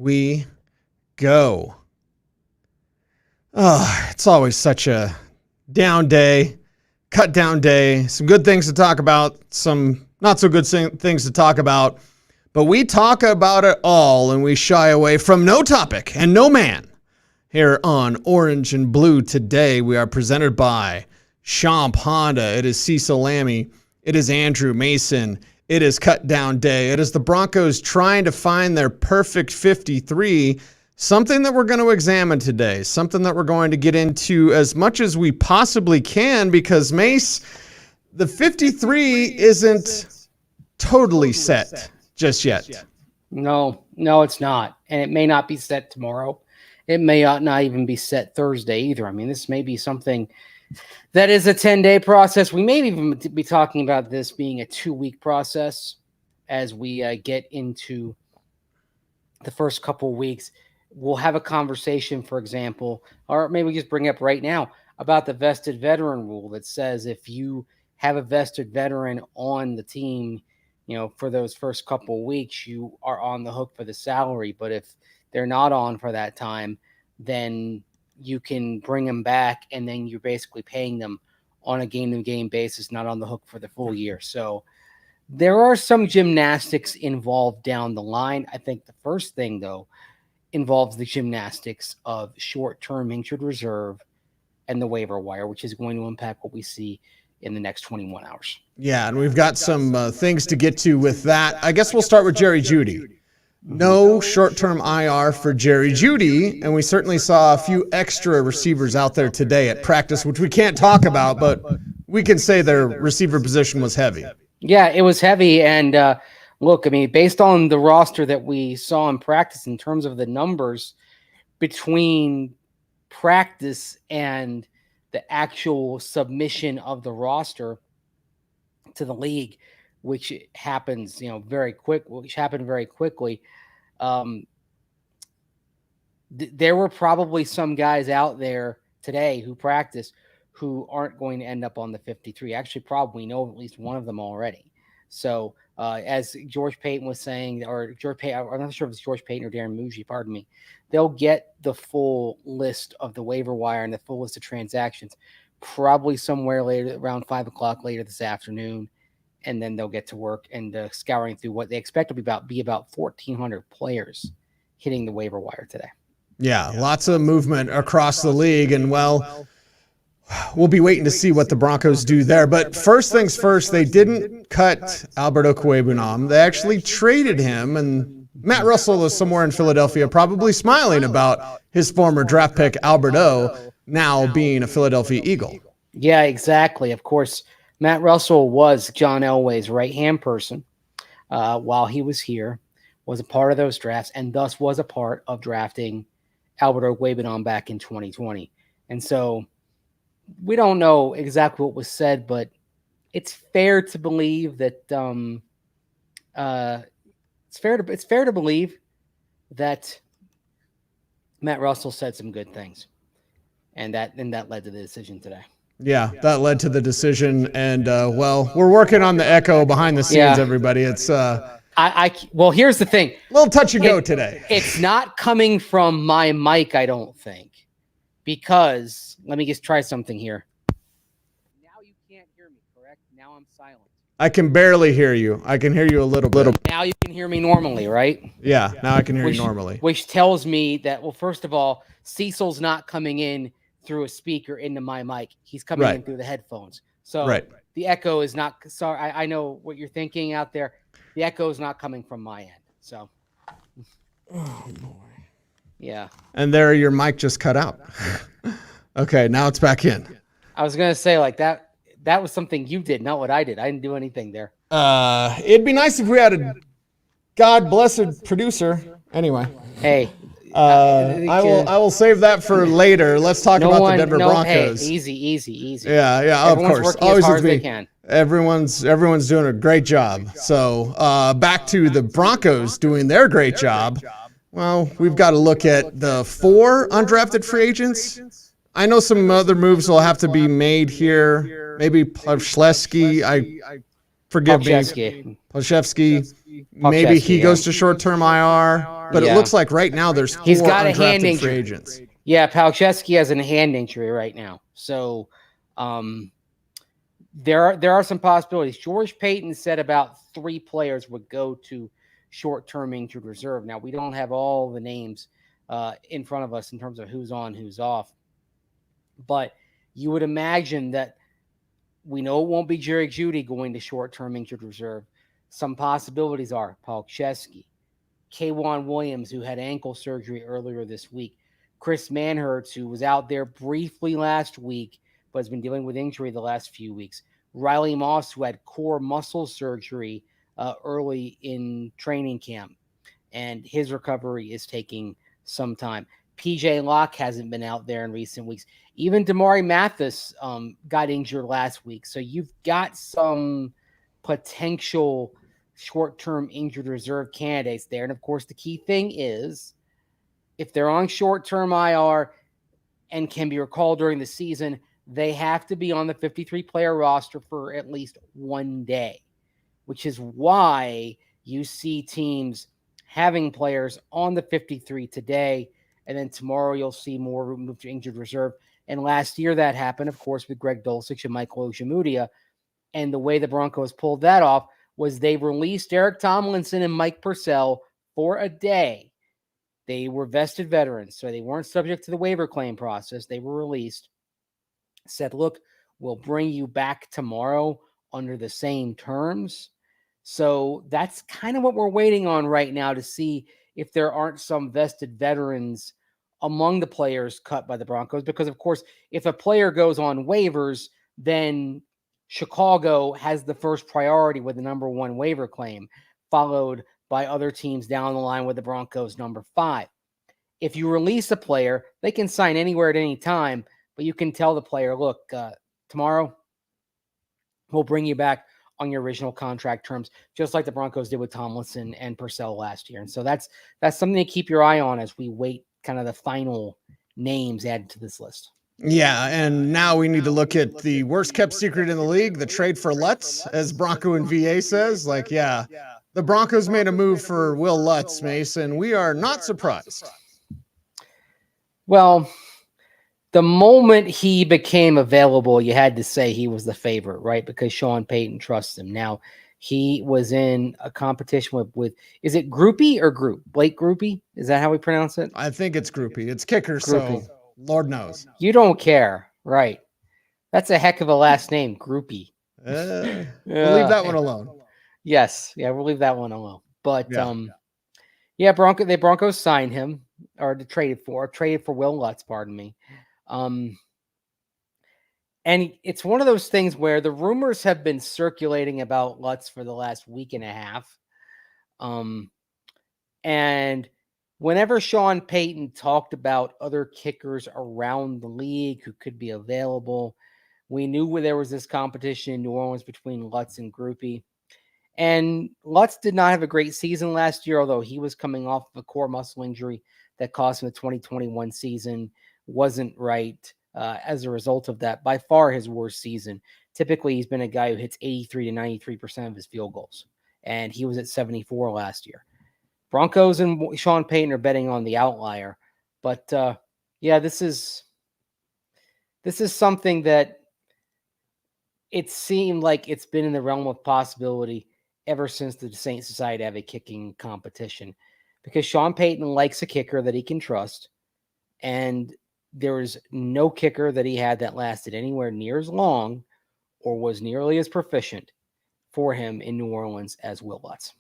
we go. Oh, it's always such a down day, cut down day. Some good things to talk about, some not so good things to talk about. But we talk about it all, and we shy away from no topic and no man. Here on Orange and Blue today, we are presented by Champ Honda. It is Cecil Lammey. It is Andrew Mason. It is cut down day. It is the Broncos trying to find their perfect 53. Something that we're going to examine today. Something that we're going to get into as much as we possibly can, because Mace, the 53 isn't totally set just yet. No, it's not. And it may not be set tomorrow. It may not even be set Thursday either. I mean, this may be something that is a 10-day process. We may even be talking about this being a 2-week process as we get into the first couple of weeks. We'll have a conversation, for example, or maybe we just bring up right now about the vested veteran rule that says if you have a vested veteran on the team, for those first couple of weeks, you are on the hook for the salary. But if they're not on for that time, then you can bring them back, and then you're basically paying them on a game-to-game basis, not on the hook for the full year. So there are some gymnastics involved down the line. I think the first thing, though, involves the gymnastics of short-term injured reserve and the waiver wire, which is going to impact what we see in the next 21 hours. Yeah, and we've got some things to get to with that. I guess we'll start with Jerry Jeudy. No short-term IR for Jerry Jeudy, and we certainly saw a few extra receivers out there today at practice, which we can't talk about, but we can say their receiver position was heavy. Yeah, it was heavy, and look, I mean, based on the roster that we saw in practice in terms of the numbers between practice and the actual submission of the roster to the league, which happens, very quickly. There were probably some guys out there today who practice who aren't going to end up on the 53. Actually, probably know at least one of them already. So as George Payton was saying, I'm not sure if it's George Payton or Darren Muji, pardon me, they'll get the full list of the waiver wire and the full list of transactions probably somewhere later, around 5 o'clock later this afternoon. And then they'll get to work and scouring through what they expect to be about 1,400 players hitting the waiver wire today. Yeah, lots of movement across the league. And, well, we'll be waiting to see what the Broncos do there. But first things first, they didn't cut Albert Okwuegbunam. They actually traded him. And Matt Russell is somewhere in Philadelphia probably smiling about his former draft pick, Albert O, now being a Philadelphia Eagle. Yeah, exactly. Of course, Matt Russell was John Elway's right-hand person while he was here, was a part of those drafts, and thus was a part of drafting Albert Okwuegbunam back in 2020. And so we don't know exactly what was said, but it's fair to believe that it's fair to believe that Matt Russell said some good things, and that led to the decision today. Yeah, that led to the decision, and we're working on the echo behind the scenes. Everybody, it's well, here's the thing. A little touch and go today. It's not coming from my mic, I don't think, because let me just try something here. Now you can't hear me, correct? Now I'm silent. I can barely hear you. I can hear you a little bit. Now you can hear me normally, right? Yeah, now I can hear you normally. Which tells me that, well, first of all, Cecil's not coming in through a speaker into my mic. He's coming in through the headphones. So the echo is not, sorry, I know what you're thinking out there. The echo is not coming from my end. So. Oh, boy. Yeah. And there your mic just cut out. Okay, now it's back in. I was going to say that was something you did, not what I did. I didn't do anything there. It'd be nice if we had a God-blessed producer. Anyway. Hey. I will save that for later. Let's talk about the Denver Broncos. Hey, easy. Yeah, Everyone's of course. Working Always as hard with as me. they can. Everyone's doing a great job. So back to the Broncos doing their great job. Well, we've got to look at the 4 undrafted free agents. I know some other moves will have to be made here. Maybe Pavlesky. Forgive me. Palczewski. Maybe he goes to short-term IR, but it looks like right now there's 4 He's got a hand undrafted injury. free agents. Yeah, Palczewski has a hand injury right now. So there are some possibilities. George Payton said about 3 players would go to short-term injured reserve. Now, we don't have all the names in front of us in terms of who's on, who's off. But you would imagine that we know it won't be Jerry Jeudy going to short-term injured reserve. Some possibilities are Palczewski, K'Wan Williams, who had ankle surgery earlier this week, Chris Manhertz, who was out there briefly last week, but has been dealing with injury the last few weeks, Riley Moss, who had core muscle surgery early in training camp, and his recovery is taking some time. PJ Locke hasn't been out there in recent weeks. Even Damari Mathis got injured last week. So you've got some potential short-term injured reserve candidates there. And, of course, the key thing is if they're on short-term IR and can be recalled during the season, they have to be on the 53-player roster for at least 1 day, which is why you see teams having players on the 53 today, and then tomorrow you'll see more moved to injured reserve. And last year that happened, of course, with Greg Dulcich and Michael Ojemudia. And the way the Broncos pulled that off was they released Eric Tomlinson and Mike Purcell for a day. They were vested veterans, so they weren't subject to the waiver claim process. They were released, said, look, we'll bring you back tomorrow under the same terms. So that's kind of what we're waiting on right now to see if there aren't some vested veterans among the players cut by the Broncos. Because, of course, if a player goes on waivers, then Chicago has the first priority with the number 1 waiver claim, followed by other teams down the line with the Broncos number 5. If you release a player, they can sign anywhere at any time, but you can tell the player, look, tomorrow we'll bring you back on your original contract terms, just like the Broncos did with Tomlinson and Purcell last year. And so that's something to keep your eye on as we wait kind of the final names added to this list. Yeah, and now we need to look at the worst kept secret in the league, the trade for Lutz, as Bronco and VA says. The Broncos made a move for Will Lutz, Mason. We are not surprised. Well, the moment he became available, you had to say he was the favorite, right? Because Sean Payton trusts him. Now, he was in a competition with is it Groupie or Group? Blake Groupie? Is that how we pronounce it? I think it's Groupie. It's kicker, Groupie. So Lord knows. You don't care, right? That's a heck of a last name, Groupie. We'll leave that one alone. Yes. Yeah, we'll leave that one alone. But, the Broncos signed him, or traded for Will Lutz, pardon me. And it's one of those things where the rumors have been circulating about Lutz for the last week and a half. And whenever Sean Payton talked about other kickers around the league who could be available, we knew there was this competition in New Orleans between Lutz and Groupie. And Lutz did not have a great season last year, although he was coming off of a core muscle injury that cost him the 2021 season. Wasn't right. As a result of that, by far his worst season. Typically, he's been a guy who hits 83 to 93% of his field goals, and he was at 74 last year. Broncos and Sean Payton are betting on the outlier, but this is something that it seemed like it's been in the realm of possibility ever since the Saints decided to have a kicking competition, because Sean Payton likes a kicker that he can trust, and there was no kicker that he had that lasted anywhere near as long or was nearly as proficient for him in New Orleans as Will Lutz.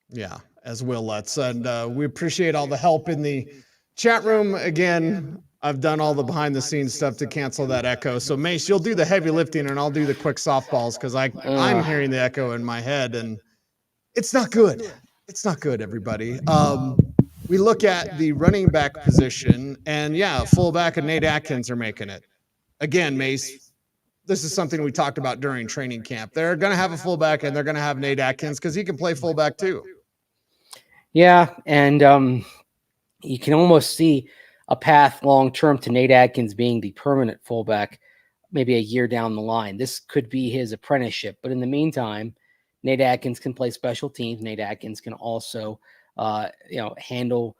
Yeah, as Will Lutz. And we appreciate all the help in the chat room. Again, I've done all the behind-the-scenes stuff to cancel that echo. So, Mace, you'll do the heavy lifting, and I'll do the quick softballs because I'm hearing the echo in my head, and it's not good. It's not good, everybody. We look at the running back position, and fullback and Nate Atkins are making it. Again, Mace, this is something we talked about during training camp. They're going to have a fullback, and they're going to have Nate Atkins because he can play fullback too. Yeah, and you can almost see a path long-term to Nate Atkins being the permanent fullback maybe a year down the line. This could be his apprenticeship, but in the meantime, Nate Atkins can play special teams. Nate Atkins can also, handle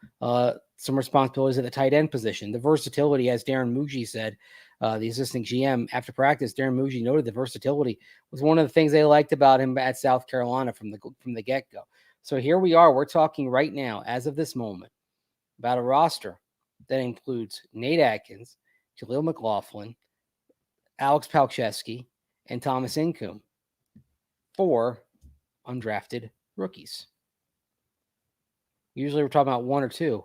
some responsibilities at the tight end position. The versatility, as Darren Muji said, the assistant GM after practice, Darren Muji noted the versatility was one of the things they liked about him at South Carolina from the get-go. So here we are. We're talking right now, as of this moment, about a roster that includes Nate Atkins, Jaleel McLaughlin, Alex Palczewski, and Thomas Incoom. 4 undrafted rookies. Usually we're talking about 1 or 2.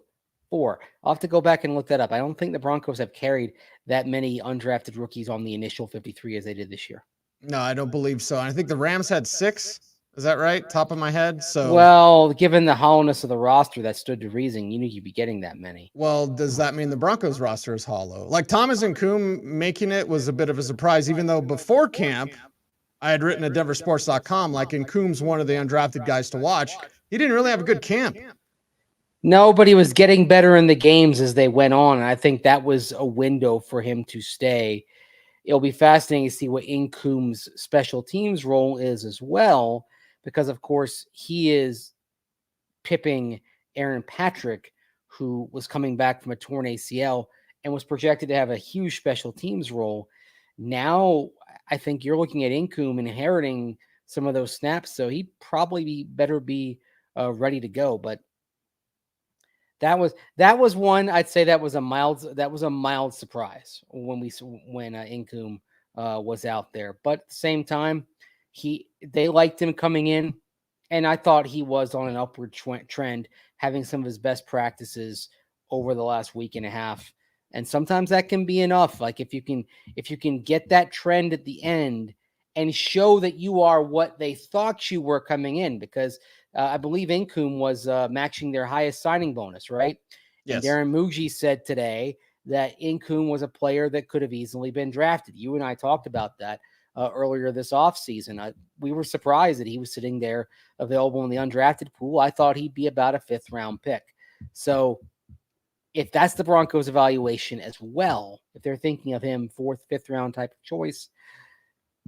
4. I'll have to go back and look that up. I don't think the Broncos have carried that many undrafted rookies on the initial 53 as they did this year. No, I don't believe so. I think the Rams had 6. Is that right? Top of my head. So, well, given the hollowness of the roster, that stood to reason. You knew you'd be getting that many. Well, does that mean the Broncos roster is hollow? Like Thomas Incoom making it was a bit of a surprise, even though before camp, I had written at DenverSports.com, like Incoom's one of the undrafted guys to watch. He didn't really have a good camp. No, but he was getting better in the games as they went on, and I think that was a window for him to stay. It'll be fascinating to see what Incoom's special teams role is as well, because, of course, he is pipping Aaron Patrick, who was coming back from a torn ACL and was projected to have a huge special teams role. Now, I think you're looking at Incoom inheriting some of those snaps, so he'd probably better be ready to go. But that was one, I'd say that was a mild surprise when Incoom was out there. But at the same time, they liked him coming in, and I thought he was on an upward trend, having some of his best practices over the last week and a half. And sometimes that can be enough. Like if you can get that trend at the end and show that you are what they thought you were coming in, because I believe Incoom was matching their highest signing bonus, right? Yes. And Darren Muji said today that Incoom was a player that could have easily been drafted. You and I talked about that earlier this offseason. We were surprised that he was sitting there available in the undrafted pool. I thought he'd be about a 5th round pick. So if that's the Broncos evaluation as well, if they're thinking of him 4th, 5th round type of choice,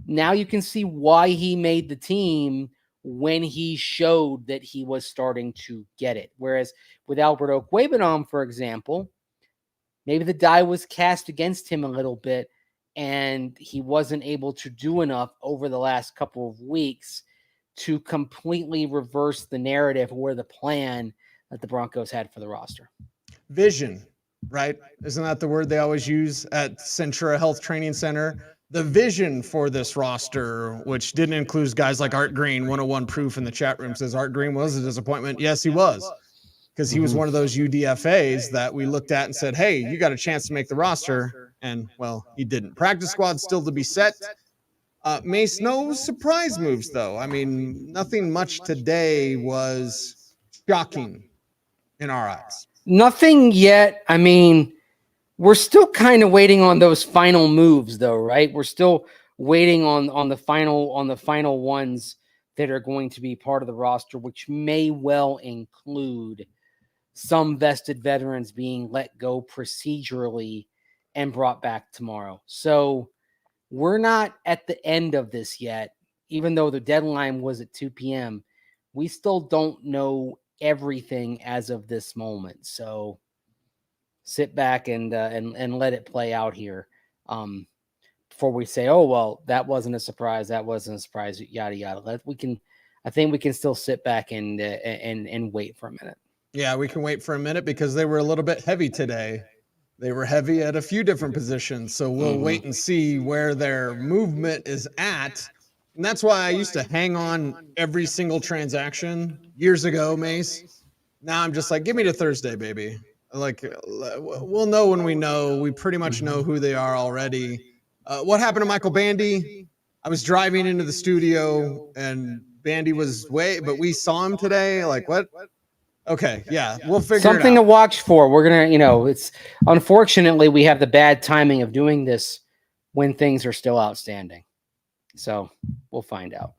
now you can see why he made the team when he showed that he was starting to get it. Whereas with Albert Okwuegbunam, for example, maybe the die was cast against him a little bit, and he wasn't able to do enough over the last couple of weeks to completely reverse the narrative or the plan that the Broncos had for the roster. Vision, right? Isn't that the word they always use at Centura Health Training Center? The vision for this roster, which didn't include guys like Art Green. 101 Proof in the chat room says Art Green was a disappointment. Yes, he was, because he was one of those UDFAs that we looked at and said, hey, you got a chance to make the roster. And, well, he didn't. Practice squad still to be set. Mace, no surprise moves, though. I mean, nothing much today was shocking in our eyes. Nothing yet. I mean, we're still kind of waiting on those final moves, though, right? We're still waiting on the final ones that are going to be part of the roster, which may well include some vested veterans being let go procedurally and brought back tomorrow. So we're not at the end of this yet, even though the deadline was at 2 p.m. We still don't know everything as of this moment. So sit back and let it play out here before we say, oh, well, that wasn't a surprise. That wasn't a surprise, yada, yada. I think we can still sit back and wait for a minute. Yeah, we can wait for a minute because they were a little bit heavy today. They were heavy at a few different positions. So we'll wait and see where their movement is at. And that's why I used to hang on every single transaction years ago, Mace. Now I'm just like, give me to Thursday, baby. Like, we'll know when we know. We pretty much know who they are already. What happened to Michael Bandy? I was driving into the studio and Bandy was but we saw him today. Like, what? Okay, yeah, we'll figure something it out. To watch for. We're gonna, it's unfortunately we have the bad timing of doing this when things are still outstanding. So we'll find out.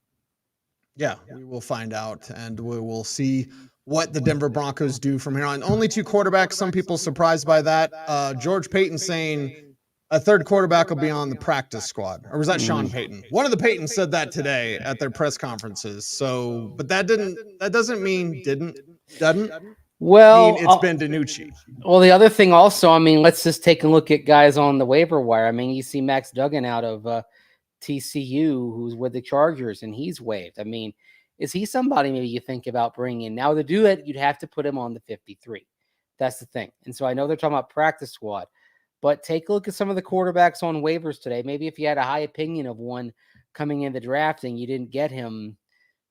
Yeah, we will find out, and we will see what the Denver Broncos do from here on. Only 2 quarterbacks. Some people surprised by that. George Payton saying a third quarterback will be on the practice squad. Or was that Sean Payton? One of the Paytons said that today at their press conferences. So, but that doesn't mean doesn't Well, mean it's been DiNucci. Well, the other thing also, I mean, let's just take a look at guys on the waiver wire. I mean, you see Max Duggan out of TCU, who's with the Chargers, and he's waived. I mean, is he somebody maybe you think about bringing in? Now, to do it, you'd have to put him on the 53. That's the thing. And so I know they're talking about practice squad, but take a look at some of the quarterbacks on waivers today. Maybe if you had a high opinion of one coming in the draft and you didn't get him,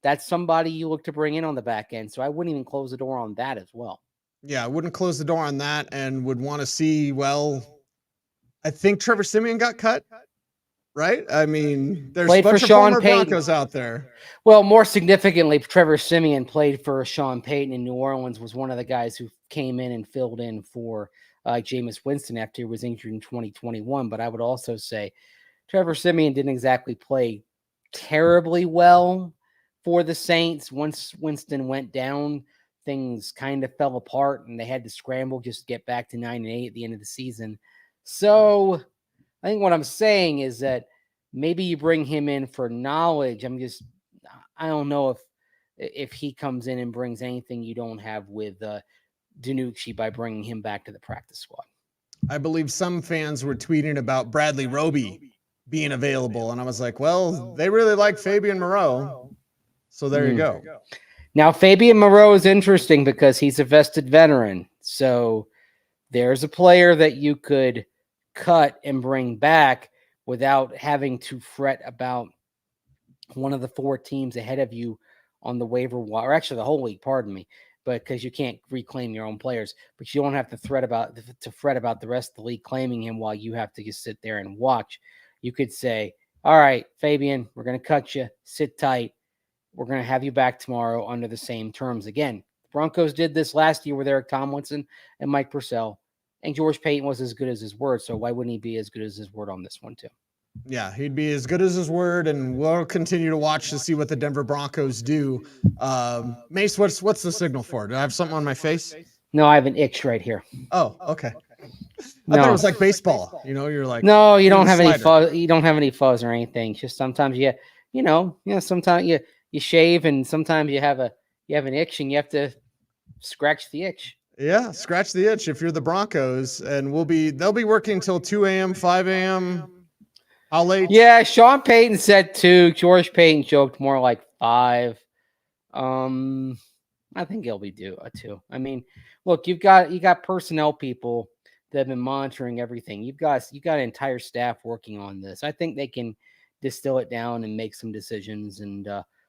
that's somebody you look to bring in on the back end. So I wouldn't even close the door on that as well. Yeah, I wouldn't close the door on that and would want to see, well, I think Trevor Siemian got cut, right? I mean, there's Played a bunch for of Sean former Payton. Broncos out there. Well, more significantly, Trevor Siemian played for Sean Payton in New Orleans, was one of the guys who came in and filled in for Jameis Winston after he was injured in 2021. But I would also say Trevor Siemian didn't exactly play terribly well for the Saints. Once Winston went down, things kind of fell apart and they had to scramble just to get back to 9-8 at the end of the season. So I think what I'm saying is that maybe you bring him in for knowledge. I don't know if he comes in and brings anything you don't have with DiNucci by bringing him back to the practice squad. I believe some fans were tweeting about Bradley Roby being available, and I was like, well, they really like Fabian Moreau. So there you go. Now, Fabian Moreau is interesting because he's a vested veteran. So there's a player that you could cut and bring back without having to fret about one of the four teams ahead of you on the waiver wire, or actually the whole league, pardon me, but because you can't reclaim your own players, but you don't have to fret about the rest of the league claiming him while you have to just sit there and watch. You could say, all right, Fabian, we're going to cut you, sit tight. We're going to have you back tomorrow under the same terms. Again, the Broncos did this last year with Eric Tomlinson and Mike Purcell, and George Payton was as good as his word. So why wouldn't he be as good as his word on this one too? Yeah, he'd be as good as his word, and we'll continue to watch to see what the Denver Broncos do. Mace, what's the signal for? Do I have something on my face? No, I have an itch right here. Oh, okay. I thought it was like baseball. You're like, no, you don't have any fuzz. You don't have any fuzz or anything. Just sometimes sometimes you shave, and sometimes you have an itch, and you have to scratch the itch. Yeah, scratch the itch if you're the Broncos, and they'll be working until 2 a.m., 5 a.m. How late? Yeah, Sean Payton said 2. George Payton joked more like 5. I think he'll be due 2. I mean, look, you got personnel people that have been monitoring everything. You got an entire staff working on this. I think they can distill it down and make some decisions and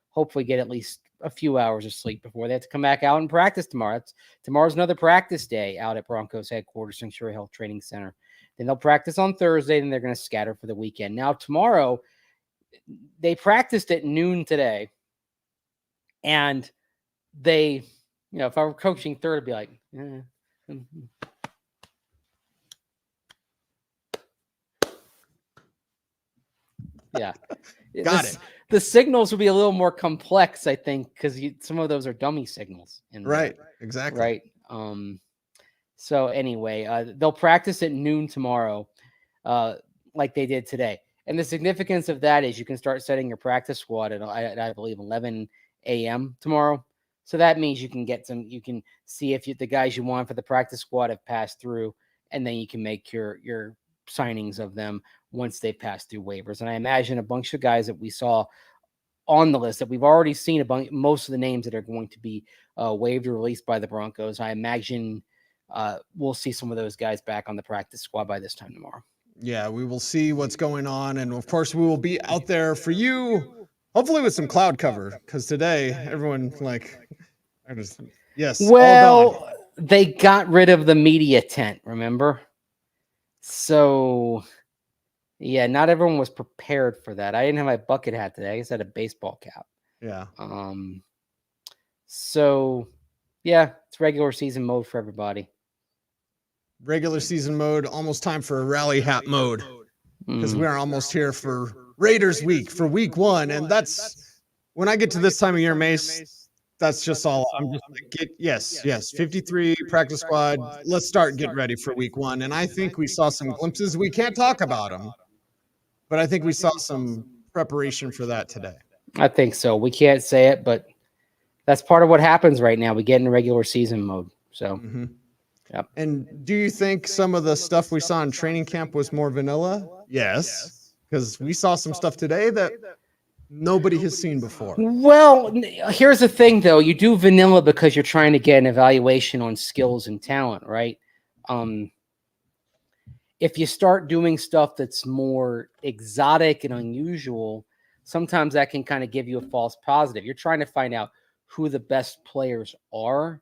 hopefully get at least a few hours of sleep before they have to come back out and practice tomorrow. Tomorrow's another practice day out at Broncos headquarters, Century Health Training Center. Then they'll practice on Thursday, and they're going to scatter for the weekend. Now, tomorrow, they practiced at noon today, and they, if I were coaching third, I'd be like, yeah. Got it. The signals will be a little more complex, I think, because some of those are dummy signals. Right, exactly. Right. So anyway, they'll practice at noon tomorrow, like they did today. And the significance of that is you can start setting your practice squad at I believe 11 a.m. tomorrow. So that means you can see if the guys you want for the practice squad have passed through, and then you can make your signings of them once they've passed through waivers. And I imagine a bunch of guys that we saw on the list that we've already seen most of the names that are going to be waived or released by the Broncos. I imagine we'll see some of those guys back on the practice squad by this time tomorrow. Yeah, we will see what's going on. And of course, we will be out there for you, hopefully with some cloud cover, because today everyone yes. Well, they got rid of the media tent, remember? So yeah, not everyone was prepared for that. I didn't have my bucket hat today. I just had a baseball cap. Yeah. So yeah, it's regular season mode for everybody. Regular season mode, almost time for a rally hat mode, because we are almost here for Raiders week, for week 1. And that's when I get to this time of year, Mace, That's just all. I'm just like, yes. 53 practice squad. Let's start getting ready for week 1. And I think we saw some glimpses. We can't talk about them, but I think we saw some preparation for that today. I think so. We can't say it, but that's part of what happens right now. We get in regular season mode. So, Yep. And do you think some of the stuff we saw in training camp was more vanilla? Yes, because we saw some stuff today that nobody has seen before. Well, here's the thing, though. You do vanilla because you're trying to get an evaluation on skills and talent, right? If you start doing stuff that's more exotic and unusual, sometimes that can kind of give you a false positive. You're trying to find out who the best players are.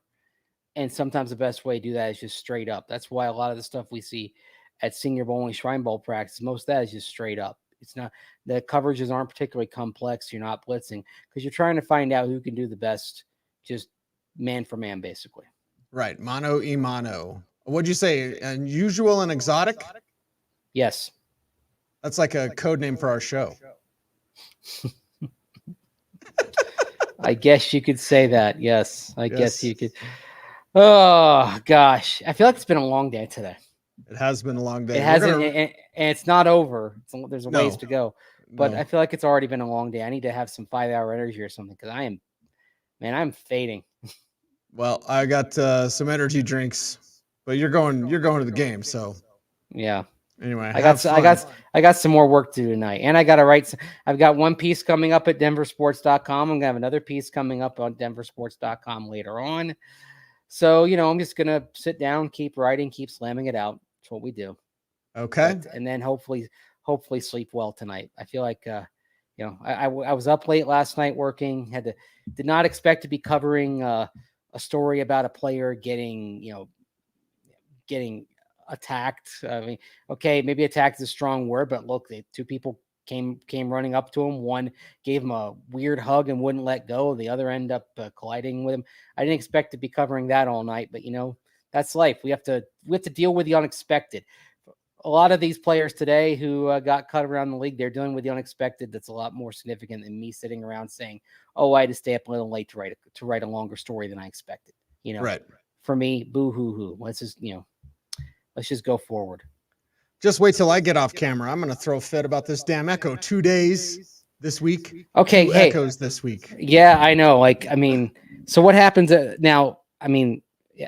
And sometimes the best way to do that is just straight up. That's why a lot of the stuff we see at Senior Bowl and Shrine Bowl practice, most of that is just straight up. It's not, the coverages aren't particularly complex. You're not blitzing because you're trying to find out who can do the best, just man for man, basically. Right. Mano y mano. What'd you say? Unusual and exotic? Yes. That's like a code name for our show. I guess you could say that. Yes. I guess you could. Oh, gosh. I feel like it's been a long day today. It has been a long day. It hasn't, and it's not over. There's a ways to go. But I feel like it's already been a long day. I need to have some 5-hour energy or something because I'm fading. Well, I got some energy drinks, but you're going to the game, so yeah. Anyway, I got some more work to do tonight, and I got to write. I've got one piece coming up at denversports.com. I'm gonna have another piece coming up on denversports.com later on. So I'm just gonna sit down, keep writing, keep slamming it out. That's what we do. Okay. And then hopefully sleep well tonight. I feel like I was up late last night working. Did not expect to be covering a story about a player getting attacked. I mean, okay, maybe attacked is a strong word, but look, two people came running up to him. One gave him a weird hug and wouldn't let go. The other ended up colliding with him. I didn't expect to be covering that all night, but that's life. We have to deal with the unexpected. A lot of these players today who got cut around the league, they're dealing with the unexpected. That's a lot more significant than me sitting around saying, "Oh, I had to stay up a little late to write a longer story than I expected." Right. For me, boo hoo hoo. Let's just go forward. Just wait till I get off camera. I'm going to throw a fit about this damn echo. 2 days this week. Okay. 2 hey, echoes this week. Yeah, I know. So what happens now?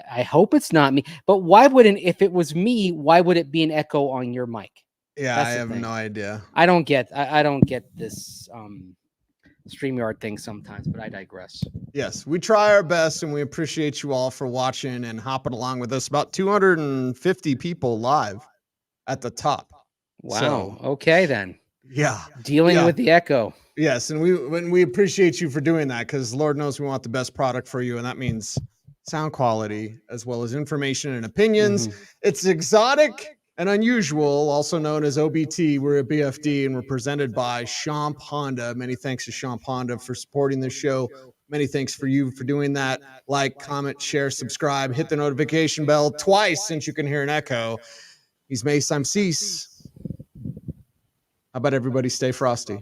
I hope it's not me, but why wouldn't, if it was me, why would it be an echo on your mic? Yeah, I have no idea. I don't get this StreamYard thing sometimes, but I digress. Yes, we try our best, and we appreciate you all for watching and hopping along with us. About 250 people live at the top. Wow. So, okay, then. Yeah. Dealing with the echo. Yes, and we appreciate you for doing that because Lord knows we want the best product for you, and that means sound quality as well as information and opinions. Mm-hmm. It's exotic and unusual, also known as OBT. We're a BFD, and we're presented by Champ Honda. Many thanks to Champ Honda for supporting the show. Many thanks for you for doing that. Like, comment, share, subscribe, hit the notification bell twice since you can hear an echo. He's Mace, I'm Cecil. How about everybody stay frosty?